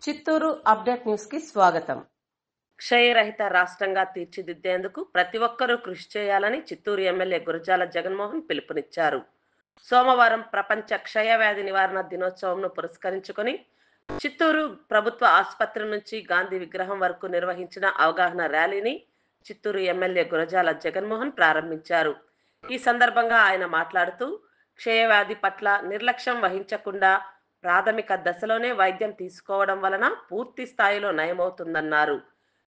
Chittoor update news కి స్వాగతం. క్షయరహిత రాష్ట్రంగా తీర్చిదిద్దేందుకు ప్రతి ఒక్కరూ కృషి చేయాలని చిత్తూరు ఎమ్మెల్యే గురజాల జగన్మోహన్ పిలుపునిచ్చారు. సోమవారం ప్రపంచ క్షయవ్యాధి నివారణ దినోత్సవంను పురస్కరించుకొని చిత్తూరు ప్రభుత్వ ఆసుపత్రి నుంచి గాంధీ విగ్రహం వరకు నిర్వహించిన అవగాహన ర్యాలీని చిత్తూరు ఎమ్మెల్యే గురజాల జగన్మోహన్ ప్రారంభించారు. ఈ సందర్భంగా ఆయన మాట్లాడుతూ క్షయవ్యాధి పట్ల నిర్లక్ష్యం వహించకుండా ప్రాథమిక దశలోనే వైద్యం తీసుకోవడం వలన పూర్తి స్థాయిలో నయమవుతుందన్నారు.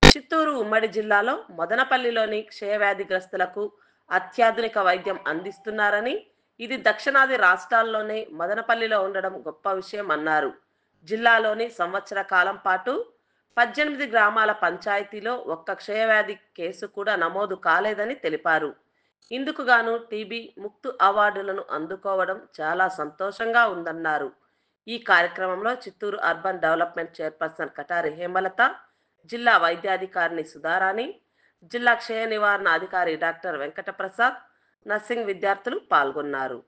చిత్తూరు ఉమ్మడి జిల్లాలో మదనపల్లిలోని క్షయవ్యాధిగ్రస్తులకు అత్యాధునిక వైద్యం అందిస్తున్నారని, ఇది దక్షిణాది రాష్ట్రాల్లోనే మదనపల్లిలో ఉండడం గొప్ప విషయం అన్నారు. జిల్లాలోని సంవత్సర కాలం పాటు 18 గ్రామాల పంచాయతీలో ఒక్క క్షయవ్యాధి కేసు కూడా నమోదు కాలేదని తెలిపారు. ఇందుకు గాను టీబీ ముక్తు అవార్డులను అందుకోవడం చాలా సంతోషంగా ఉందన్నారు. ఈ కార్యక్రమంలో Chittoor urban development chairperson Katari Hemalatha, జిల్లా వైద్యాధికారిని సుధారాణి, జిల్లా క్షయ నివారణ అధికారి డాక్టర్ వెంకటప్రసాద్, నర్సింగ్ విద్యార్థులు పాల్గొన్నారు.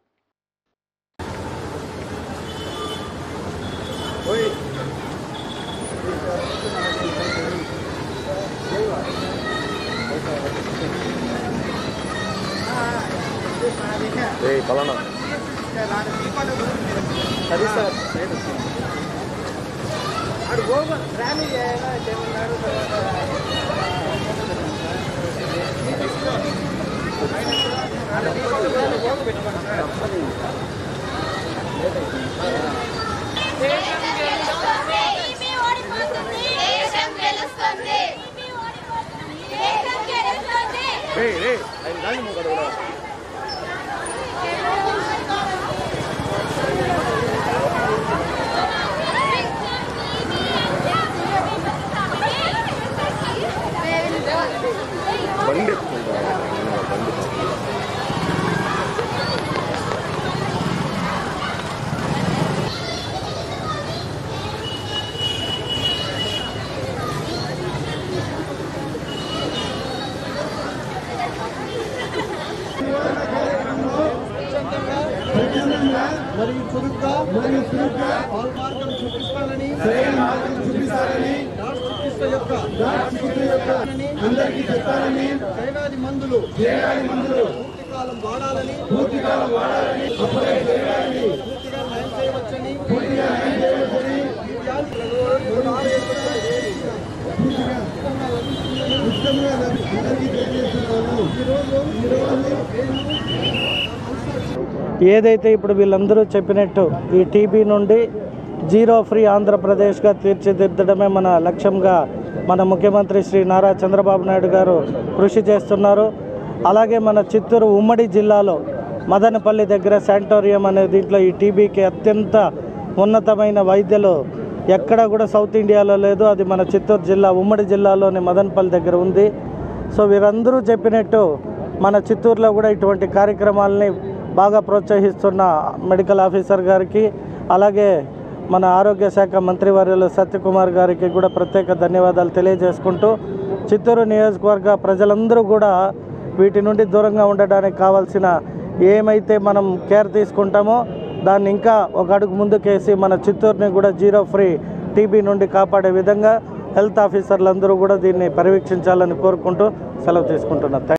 మరియు చురుగ్గా మార్గం చూపిస్తానని చికిత్స యొక్క అందరికీ చెప్పాలని, క్షయవ్యాధి మందులు పూర్తికాలం వాడాలని, అప్పుడే క్షయవ్యాధిని పూర్తిగా నయం చేయవచ్చని ఏదైతే ఇప్పుడు వీళ్ళందరూ చెప్పినట్టు ఈ టీబీ నుండి జీరో ఫ్రీ ఆంధ్రప్రదేశ్గా తీర్చిదిద్దడమే మన లక్ష్యంగా మన ముఖ్యమంత్రి శ్రీ నారా చంద్రబాబు నాయుడు గారు కృషి చేస్తున్నారు. అలాగే మన చిత్తూరు ఉమ్మడి జిల్లాలో మదనపల్లి దగ్గర శానిటోరియం అనే దీంట్లో ఈ టీబీకి అత్యంత ఉన్నతమైన వైద్యులు ఎక్కడ కూడా సౌత్ ఇండియాలో లేదు. అది మన చిత్తూరు జిల్లా ఉమ్మడి జిల్లాలోని మదనపల్లి దగ్గర ఉంది. సో వీరందరూ చెప్పినట్టు మన చిత్తూరులో కూడా ఇటువంటి కార్యక్రమాలని బాగా ప్రోత్సహిస్తున్న మెడికల్ ఆఫీసర్ గారికి, అలాగే మన ఆరోగ్య శాఖ మంత్రివర్యులు సత్యకుమార్ గారికి కూడా ప్రత్యేక ధన్యవాదాలు తెలియజేసుకుంటూ, చిత్తూరు నియోజకవర్గ ప్రజలందరూ కూడా వీటి నుండి దూరంగా ఉండడానికి కావాల్సిన ఏమైతే మనం కేర్ తీసుకుంటామో దాన్ని ఇంకా ఒక అడుగు ముందుకేసి మన చిత్తూరుని కూడా జీరో ఫ్రీ టీబీ నుండి కాపాడే విధంగా హెల్త్ ఆఫీసర్లందరూ కూడా దీన్ని పర్యవేక్షించాలని కోరుకుంటూ సెలవు తీసుకుంటున్నారు.